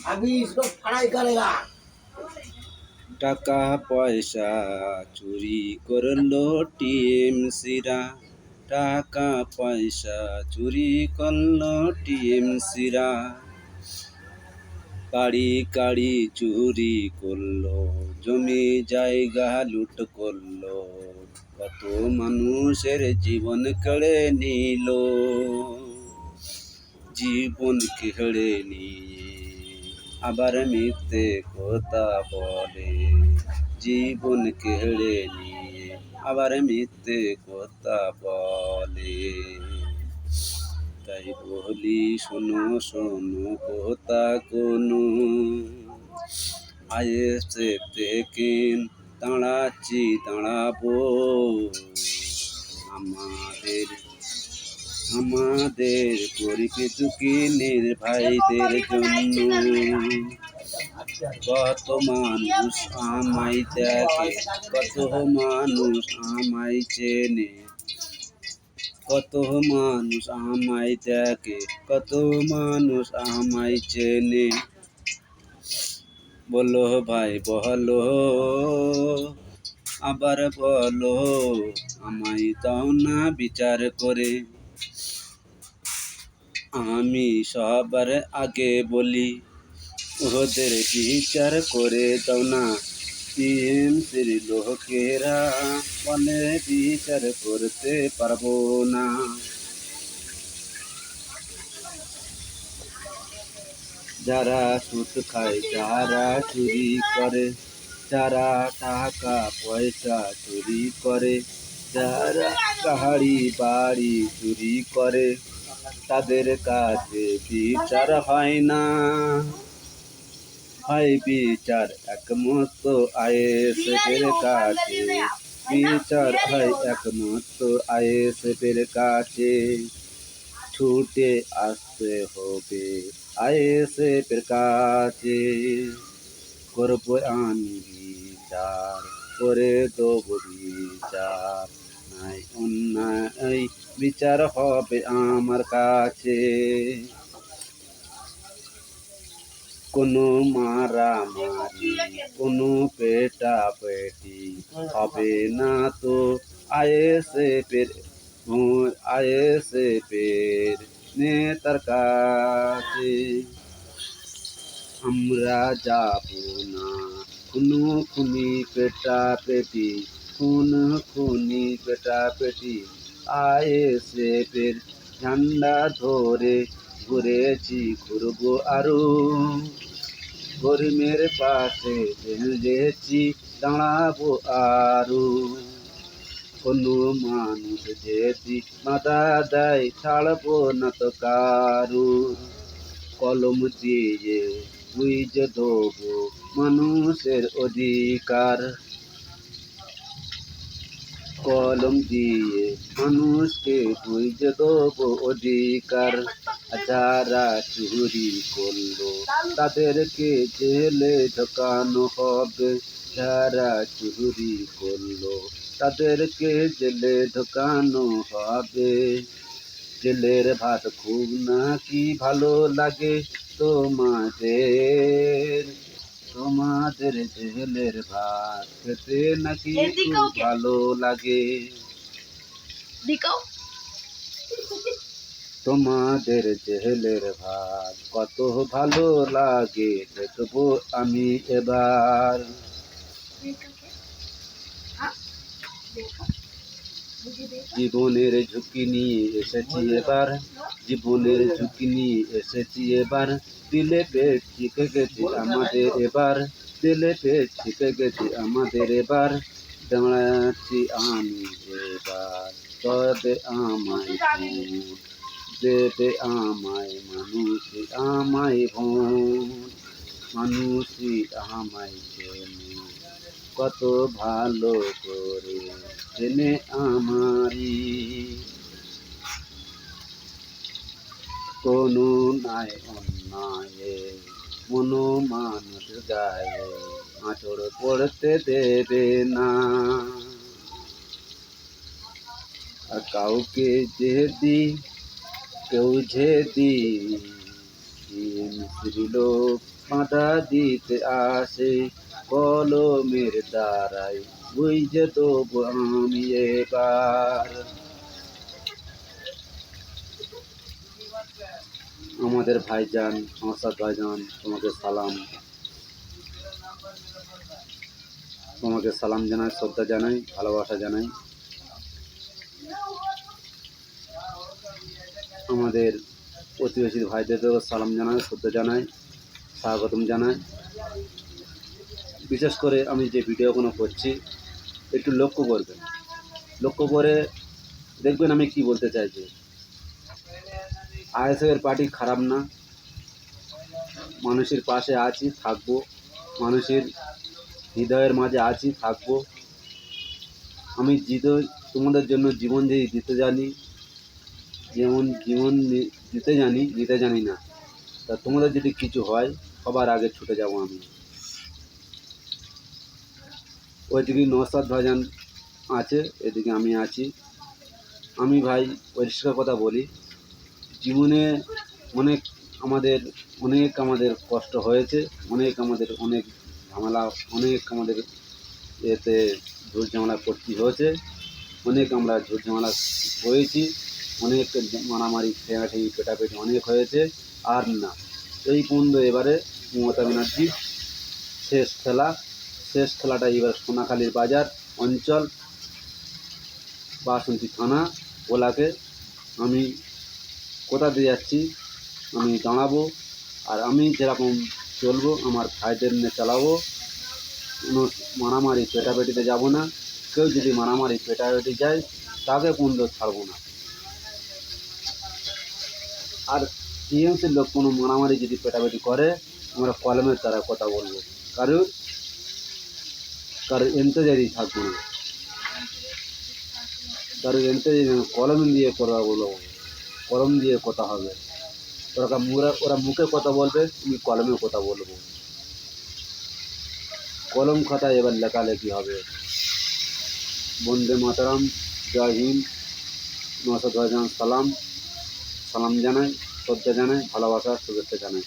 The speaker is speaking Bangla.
अभी इसको फ्राई करेगा। টাকা পয়সা চুরি করলো টিএমসিরা, টাকা পয়সা চুরি করলো টিএমসিরা, বাড়ি গাড়ি চুরি করলো, জমি জায়গা লুট করলো, কত মানুষের জীবন কেড়ে নিল, জীবন কেড়ে নিয়ে আবার মিথ্যে কথা বলে, জীবন কেড়ে নিয়ে আবার মিথ্যে কথা বলে। তাই বলি শোনো শোনো কথা কোনো, আইএসএ থেকে দাঁড়াচ্ছি দাঁড়াবো, আমাদের আমাদের গরিব দুঃখীনের ভাইদের জন্য। কত মানুষ আমায় দেখে, কত মানুষ আমায় চেনে, কত মানুষ আমায় দেখে, কত মানুষ আমায় চেনে। বলো ভাই বলো, আবার বলো, আমায় দাও না বিচার করে। আমি সবার আগে বলি, ওদের বিচার করে দাও না। টিএমসির লোকেরা বলে বিচার করতে পারবো না। যারা সুদ খায়, যারা চুরি করে, যারা টাকা পয়সা চুরি করে, যারা গাড়ি বাড়ি চুরি করে, তাদের কাছে বিচার হয় না। হয় বিচার একমাত্র আইএসএফের কাছে, বিচার হয় একমাত্র আইএসএফের কাছে। ছুটে আসতে হবে আইএসএফের কাছে, করবো আমি বিচার, করে দেবো বিচার, নাই অন্যায় বিচার হবে আমার কাছে। কোনো মারামারি, কোনো পেটাপেটি হবে না তো আইএসএফের নেতার কাছে। আমরা যাব না কোনো খুনি পেটাপেটি, খুনি পেটাপেটি, আইএসএফের ঝান্ডা ধরে ঘুরেছি ঘুরবো আরো, গরিবের পাশে দাঁড়িয়েছি দাঁড়াবো আরো। কোনো মানুষ যদি বাধা দেয়, ছাড়বো না তো কারো, কলম দিয়ে বুঝে দেবো মানুষের অধিকার, কলম দিয়ে মানুষকে বুঝে দেবো অধিকার। যারা চুরি করলো তাদেরকে জেলে ঢোকানো হবে, যারা চুরি করলো তাদেরকে জেলে ঢোকানো হবে। জেলের ভাত খুব নাকি ভালো লাগে তোমাদের, তোমাদের জেলের ভাত খেতে নাকি খুব ভালো লাগে। তোমাদের জেলের ভাত কত ভালো লাগে দেখবো আমি এবার। জীবনের ঝুঁকি নিয়ে এসেছি এবার, জীবনের ঝুঁকি নিয়ে এসেছি এবার, দিলে পেট শিখে গেছে আমাদের এবার, দিলে পেট শিখে গেছে আমাদের এবার। দাঁড়াচ্ছি আমি এবার, তবে আমায় ভোট দেবে, আমায় মানুষই আমায় ভোট, মানুষই আমায় চেনে, কত ভালো করে চেনে আমারি। কোনো নাই অন্যায়ে কোনো মানুষ গায়ে আঁচড় পড়তে দেবে না। আর কাউকে যদি কেউ যদি হিমশির লোক বাধা দিতে আসে কলমের দ্বারাই বুঝে তবু আমি এবার। আমাদের ভাইজান নওশাদ ভাইজান, তোমাকে সালাম, তোমাকে সালাম জানাই, শ্রদ্ধা জানাই, ভালোবাসা জানাই। আমাদের প্রতিবেশী ভাইদেরও সালাম জানাই, শ্রদ্ধা জানাই, স্বাগতম জানাই। বিশেষ করে আমি যে ভিডিওগুলো করছি একটু লক্ষ্য করবেন, লক্ষ্য করে দেখবেন আমি কি বলতে চাইছি। আইএসএফের পার্টি খারাপ না, মানুষের পাশে আছি, থাকবো, মানুষের হৃদয়ের মাঝে আছি, থাকবো। আমি তোমাদের জন্য জীবন যদি দিতে জানি, যেমন জীবন দিতে জানি, নিতে জানি না। তা তোমাদের যদি কিছু হয় সবার আগে ছুটে যাব আমি। ওইদিকে নওশাদ ভাইজান আছে, এদিকে আমি আছি। আমি ভাই পরিষ্কার কথা বলি, জীবনে অনেক আমাদের কষ্ট হয়েছে, অনেক ঝামেলা, আমাদের এতে ঝুট ঝামেলা করতে হয়েছে, আমরা ঝুট ঝামেলা হয়েছি, অনেক মারামারি ঠেঙাঠেঙি পেটাপেটি অনেক হয়েছে। আর না, এই পর্যন্ত এবারে মমতা ব্যানার্জির শেষ খেলাটা এবার সোনাখালীর বাজার অঞ্চল, বাসন্তী থানা, ওলাকে আমি কোথা দিয়ে যাচ্ছি, আমি দাঁড়াবো। আর আমি যেরকম চলবো আমার ভাইদের নিয়ে চালাবো, কোনো মারামারি পেটাপেটিতে যাব না। কেউ যদি মারামারি পেটাপেটি যায় তাকে পর্যন্ত ছাড়বো না। আর টিএমসির লোক কোনো মারামারি যদি পেটাপেটি করে আমরা কলমের দ্বারা কথা বলবো, কারোর এন্তেজারি থাকবো না, কলম দিয়ে কথা বলবো, কলম দিয়ে কথা হবে। ওরা মুখে কথা বলবে, তুমি কলমে কথা বলবো, কলম খাতায় এবার লেখালেখি হবে। বন্দে মাতরম, জয় হিন্দ। নওশাদ ভাইজান সালাম জানাই, শ্রদ্ধা জানাই, ভালোবাসা শুভেচ্ছা জানাই।